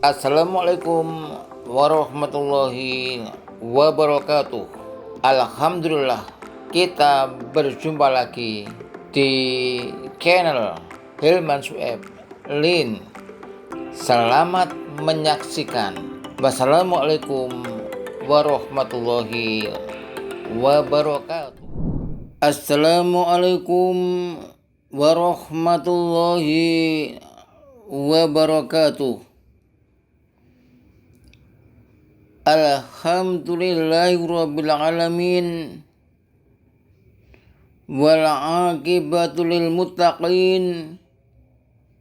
Assalamualaikum warahmatullahi wabarakatuh. Alhamdulillah, kita berjumpa lagi di channel Hilman Sueb Lin. Selamat menyaksikan. Wassalamualaikum warahmatullahi wabarakatuh. Assalamualaikum warahmatullahi wabarakatuh. Alhamdulillahirabbil alamin wal aqibatu lil muttaqin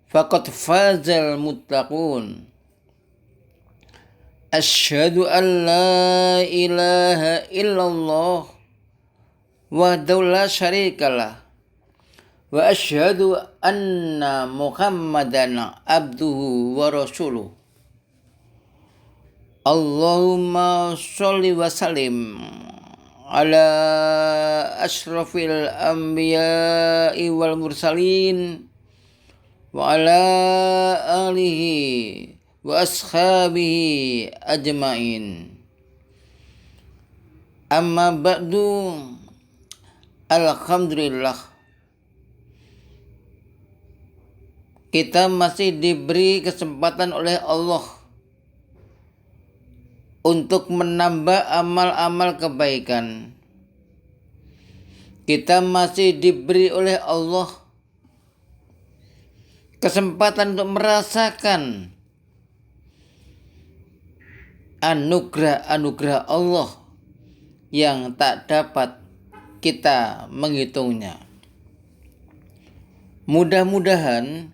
faqad fazal muttaqun. Asyhadu an la ilaha illallah wahdahu la syarikalah wa asyhadu anna Muhammadan abduhu wa rasuluh. Allahumma sholli wa sallim ala ashrafil anbiya'i wal mursalin wa ala alihi wa ashabihi ajmain. Amma ba'du, alhamdulillah, kita masih diberi kesempatan oleh Allah untuk menambah amal-amal kebaikan. Kita masih diberi oleh Allah kesempatan untuk merasakan anugerah-anugerah Allah yang tak dapat kita menghitungnya. Mudah-mudahan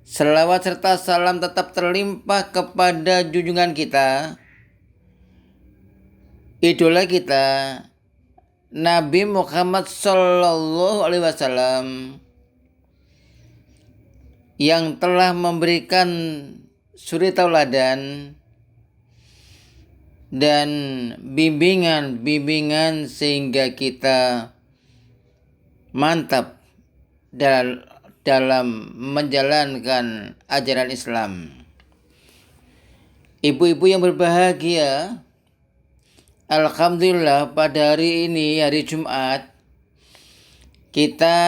selawat serta salam tetap terlimpah kepada junjungan kita, idola kita, Nabi Muhammad Sallallahu Alaihi Wasallam, yang telah memberikan suri tauladan dan bimbingan sehingga kita mantap dalam menjalankan ajaran Islam. Ibu-ibu yang berbahagia, alhamdulillah pada hari ini, hari Jumat, kita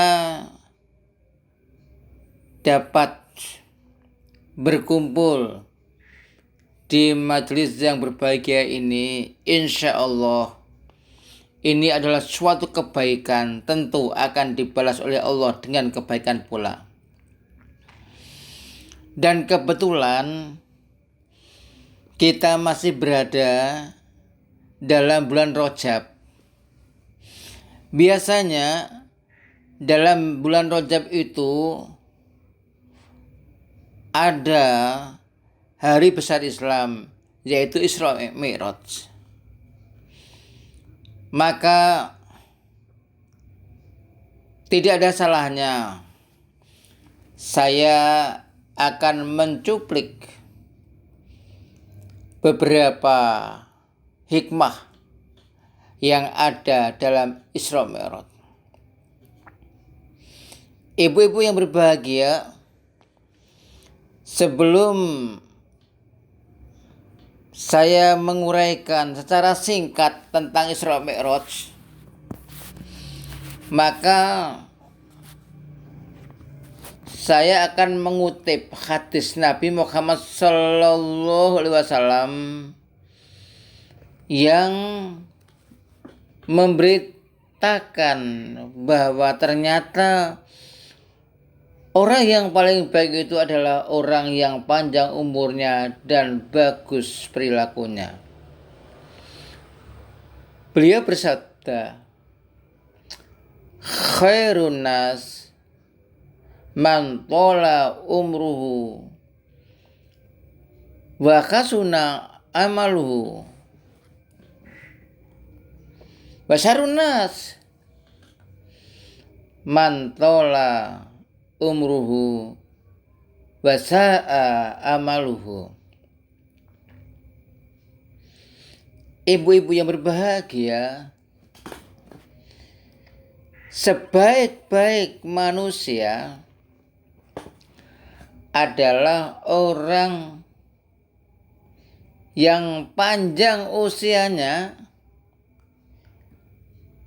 dapat berkumpul di majelis yang berbahagia ini. Insya Allah ini adalah suatu kebaikan, tentu akan dibalas oleh Allah dengan kebaikan pula. Dan kebetulan kita masih berada dalam bulan Rajab. Biasanya dalam bulan Rajab itu ada hari besar Islam, yaitu Isra Mi'raj. Maka tidak ada salahnya saya akan mencuplik beberapa hikmah yang ada dalam Isra Mi'raj. Ibu-ibu yang berbahagia, sebelum saya menguraikan secara singkat tentang Isra Mi'raj, maka saya akan mengutip hadis Nabi Muhammad Sallallahu Alaihi Wasallam yang memberitakan bahwa ternyata orang yang paling baik itu adalah orang yang panjang umurnya dan bagus perilakunya. Beliau bersabda, khairun nas man tola umruhu wa kasuna amaluhu wa syarrun nas man tola umruhu wa sa'a amaluhu. Ibu-ibu yang berbahagia, sebaik-baik manusia adalah orang yang panjang usianya,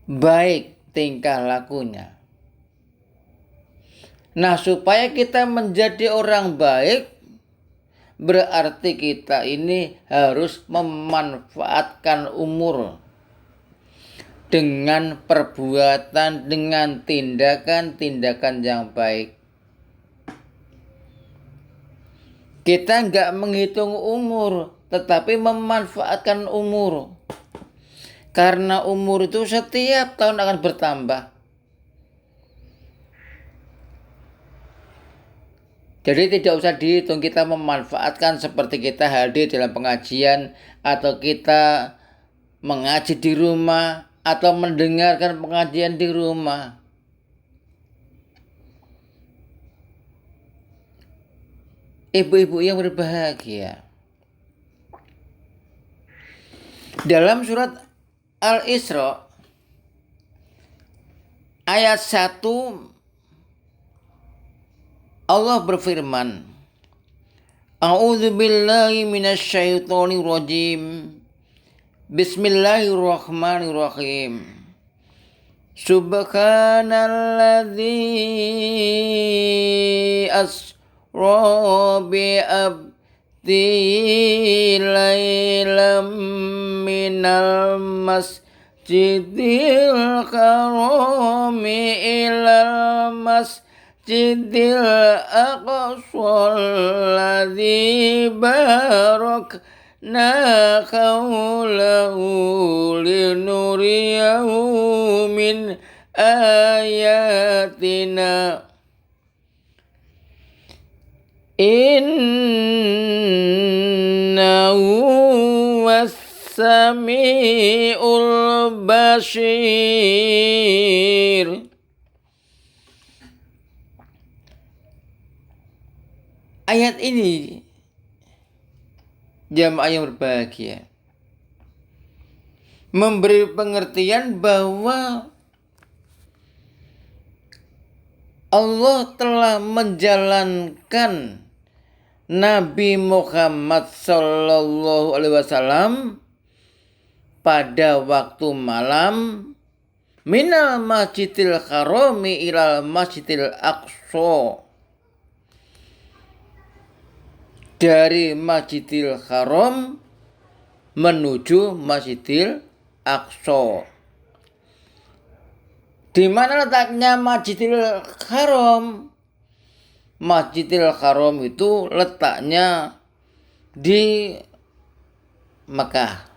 baik tingkah lakunya. Nah, supaya kita menjadi orang baik, berarti kita ini harus memanfaatkan umur dengan perbuatan, dengan tindakan-tindakan yang baik. Kita nggak menghitung umur, tetapi memanfaatkan umur. Karena umur itu setiap tahun akan bertambah. Jadi tidak usah dihitung, kita memanfaatkan seperti kita hadir dalam pengajian, atau kita mengaji di rumah, atau mendengarkan pengajian di rumah. Ibu-ibu yang berbahagia. Dalam surat Al-Isra ayat 1 Allah berfirman, A'udzu billahi minasyaitonir rajim. Bismillahirrahmanirrahim. Subhanalladzi asra bi abdi lailam minal masjidil harami ilal masjidil aqsal ladzi barakna haulahu linuriyahu min ayatina innahu was-sami'ul basir. Ayat ini, jamaah yang berbahagia, memberi pengertian bahwa Allah telah menjalankan Nabi Muhammad Sallallahu Alaihi Wasallam pada waktu malam minal masjidil harami ilal masjidil aqsa, dari Masjidil Haram menuju Masjidil Aqsa. Di mana letaknya Masjidil Haram? Masjidil Haram itu letaknya di Mekah.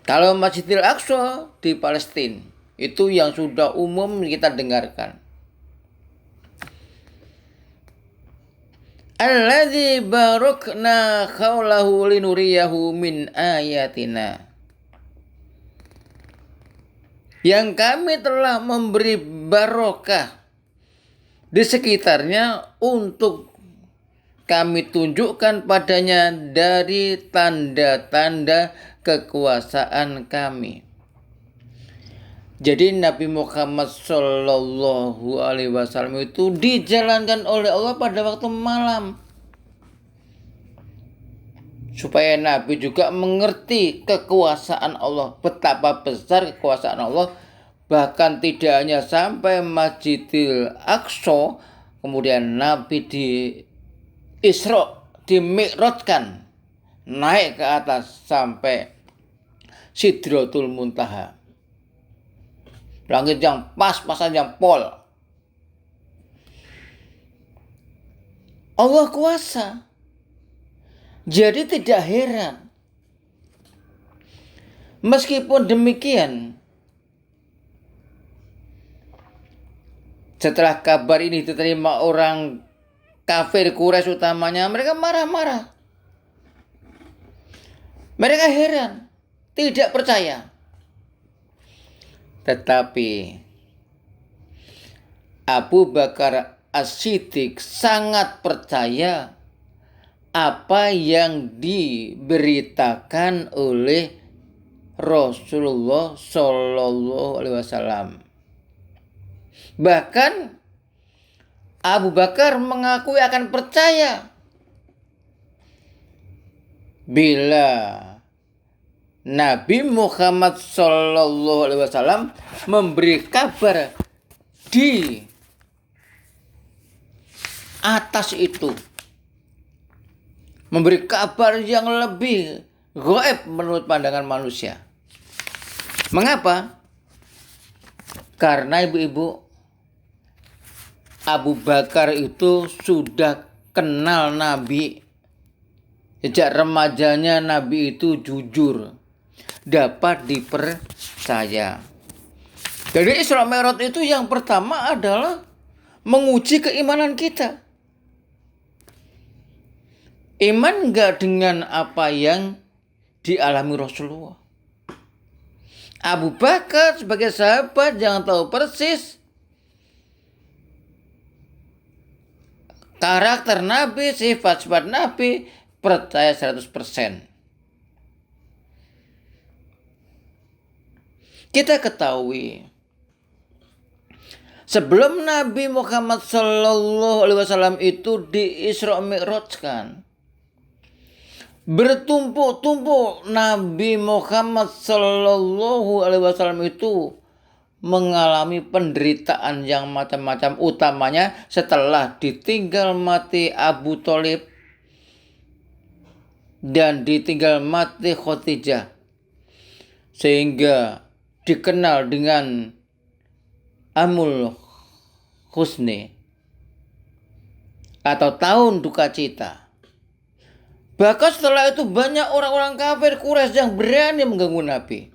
Kalau Masjidil Aqsa di Palestina, itu yang sudah umum kita dengarkan. Alladzi barakna haulahu linuriyahu min ayatina. Yang kami telah memberi barokah di sekitarnya untuk kami tunjukkan padanya dari tanda-tanda kekuasaan kami. Jadi Nabi Muhammad Sallallahu Alaihi Wasallam itu dijalankan oleh Allah pada waktu malam, supaya Nabi juga mengerti kekuasaan Allah, betapa besar kekuasaan Allah. Bahkan tidak hanya sampai Masjidil Aqsa, kemudian Nabi di Isra, dimi'rajkan, naik ke atas sampai Sidratul Muntaha, langit yang pas-pasan, yang pol. Allah kuasa. Jadi tidak heran. Meskipun demikian, setelah kabar ini diterima orang kafir Quraisy utamanya, mereka marah-marah. Mereka heran, tidak percaya. Tetapi Abu Bakar As-Siddiq sangat percaya apa yang diberitakan oleh Rasulullah Shallallahu Alaihi Wasallam. Bahkan Abu Bakar mengakui akan percaya bila Nabi Muhammad Sallallahu Alaihi Wasallam memberi kabar di atas itu, memberi kabar yang lebih gaib menurut pandangan manusia. Mengapa? Karena ibu-ibu, Abu Bakar itu sudah kenal Nabi. Sejak remajanya Nabi itu jujur, dapat dipercaya. Jadi Isra Mi'raj itu yang pertama adalah menguji keimanan kita. Iman enggak dengan apa yang dialami Rasulullah? Abu Bakar sebagai sahabat jangan tahu persis karakter Nabi, sifat-sifat Nabi, percaya 100%. Kita ketahui sebelum Nabi Muhammad Sallallahu Alaihi Wasallam itu di Isra Mi'rajkan, bertumpuk-tumpuk Nabi Muhammad Sallallahu Alaihi Wasallam itu mengalami penderitaan yang macam-macam, utamanya setelah ditinggal mati Abu Thalib dan ditinggal mati Khadijah, sehingga dikenal dengan Amul Husni atau tahun duka cita. Bahkan setelah itu banyak orang-orang kafir Quraisy yang berani mengganggu Nabi.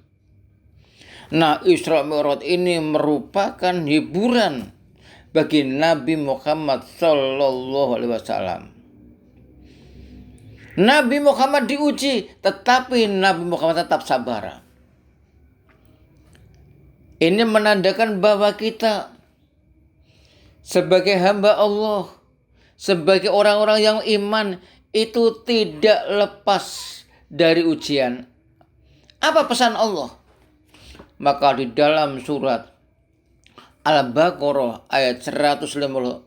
Nah, Isra Mi'raj ini merupakan hiburan bagi Nabi Muhammad Sallallahu Alaihi Wasallam. Nabi Muhammad diuji, tetapi Nabi Muhammad tetap sabar. Ini menandakan bahwa kita sebagai hamba Allah, sebagai orang-orang yang iman, itu tidak lepas dari ujian. Apa pesan Allah? Maka di dalam surat Al-Baqarah ayat 153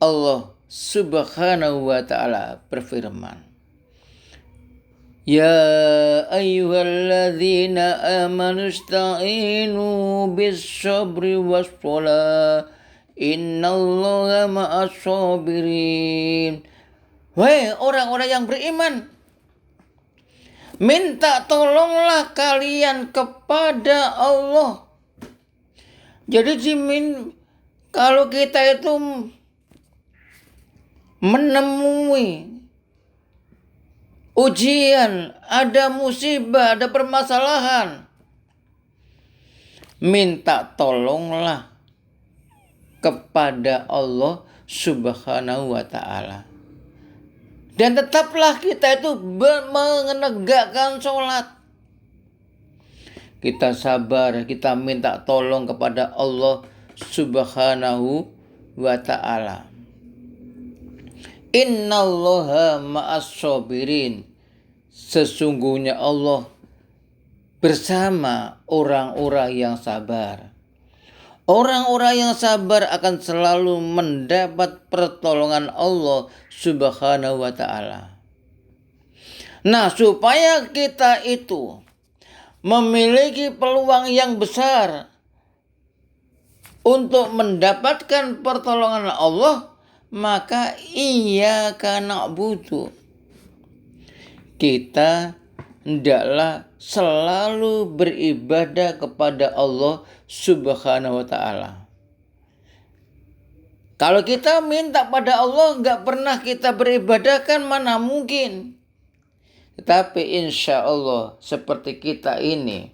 Allah Subhanahu wa ta'ala berfirman, Ya ayyuhalladzina amanu ista'inu bis-sabri was-shalah innallaha ma'as-sabirin. Wahai orang-orang yang beriman, minta tolonglah kalian kepada Allah. Jadi kalau kita itu menemui ujian, ada musibah, ada permasalahan, minta tolonglah kepada Allah Subhanahu wa ta'ala. Dan tetaplah kita itu menegakkan sholat. Kita sabar, kita minta tolong kepada Allah Subhanahu wa ta'ala. Innallaha ma'as-sabirin. Sesungguhnya Allah bersama orang-orang yang sabar. Orang-orang yang sabar akan selalu mendapat pertolongan Allah Subhanahu wa ta'ala. Nah, supaya kita itu memiliki peluang yang besar untuk mendapatkan pertolongan Allah, maka iyyaka na'budu. Kita hendaklah selalu beribadah kepada Allah Subhanahu wa ta'ala. Kalau kita minta pada Allah gak pernah kita beribadah, kan mana mungkin. Tetapi insya Allah seperti kita ini,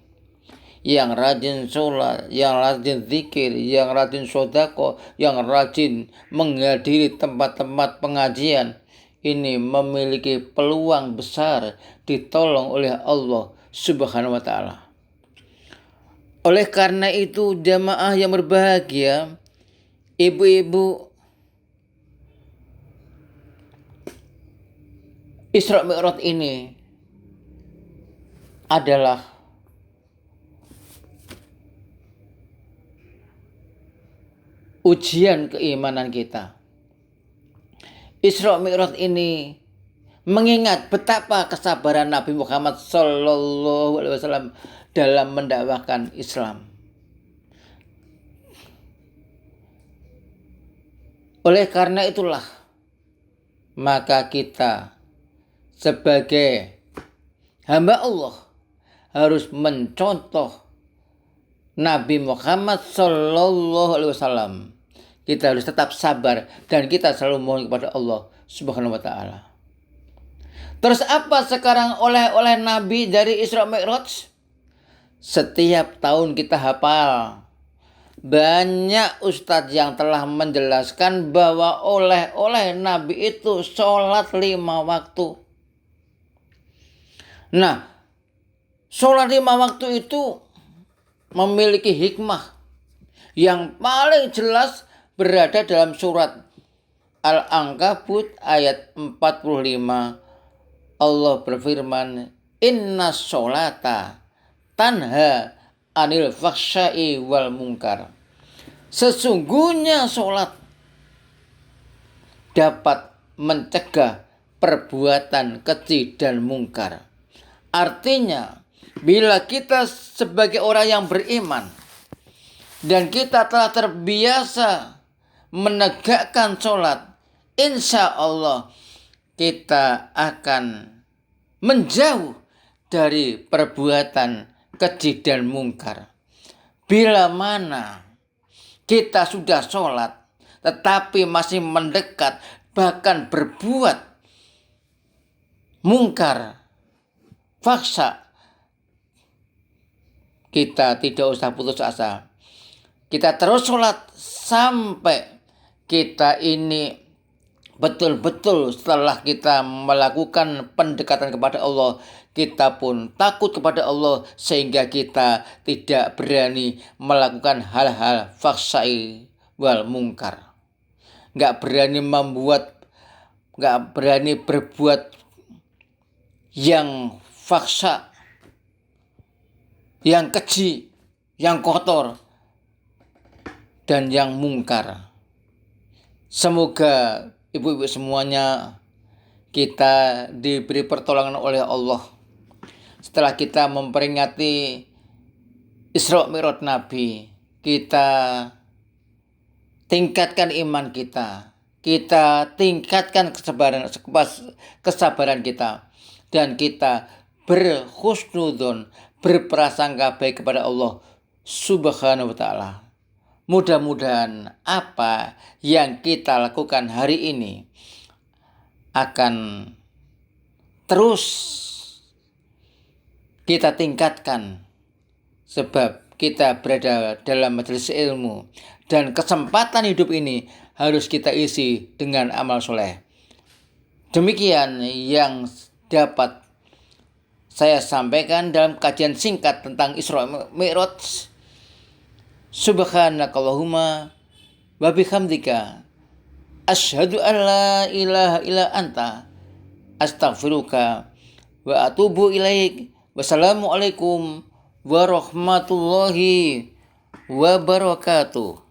yang rajin sholat, yang rajin zikir, yang rajin sodako, yang rajin menghadiri tempat-tempat pengajian, ini memiliki peluang besar ditolong oleh Allah Subhanahu wa ta'ala. Oleh karena itu, jamaah yang berbahagia, ibu-ibu, Isra Mi'raj ini adalah ujian keimanan kita. Isra Mi'raj ini mengingat betapa kesabaran Nabi Muhammad Sallallahu Alaihi Wasallam dalam mendakwahkan Islam. Oleh karena itulah, maka kita sebagai hamba Allah harus mencontoh Nabi Muhammad Sallallahu Alaihi Wasallam. Kita harus tetap sabar dan kita selalu mohon kepada Allah Subhanahu Wa Taala. Terus apa sekarang oleh Nabi dari Isra Mi'raj? Setiap tahun kita hafal. Banyak ustadz yang telah menjelaskan bahwa oleh Nabi itu sholat 5 waktu. Nah, sholat 5 waktu itu memiliki hikmah yang paling jelas berada dalam surat Al-Ankabut ayat 45. Allah berfirman, "Inna sholata tanha anil fahsya'i wal munkar." Sesungguhnya sholat dapat mencegah perbuatan keji dan mungkar. Artinya, bila kita sebagai orang yang beriman dan kita telah terbiasa menegakkan sholat, insya Allah kita akan menjauh dari perbuatan keji dan mungkar. Bila mana kita sudah sholat tetapi masih mendekat bahkan berbuat mungkar, fahsya, kita tidak usah putus asa. Kita terus sholat sampai kita ini betul-betul setelah kita melakukan pendekatan kepada Allah, kita pun takut kepada Allah sehingga kita tidak berani melakukan hal-hal fahsya'i wal munkar. Gak berani berbuat yang fahsya, yang keji, yang kotor, dan yang mungkar. Semoga ibu-ibu semuanya kita diberi pertolongan oleh Allah. Setelah kita memperingati Isra Mi'raj Nabi, kita tingkatkan iman kita. Kita tingkatkan kesabaran kita. Dan kita berhusnudzon, berprasangka baik kepada Allah Subhanahu wa Ta'ala. Mudah-mudahan apa yang kita lakukan hari ini akan terus kita tingkatkan, sebab kita berada dalam majelis ilmu dan kesempatan hidup ini harus kita isi dengan amal soleh. Demikian yang dapat saya sampaikan dalam kajian singkat tentang Isra Mi'raj. Subhanakallahumma wa bihamdika asyhadu an la ilaha illa anta astaghfiruka wa atubu ilaik. Wassalamualaikum warahmatullahi wabarakatuh.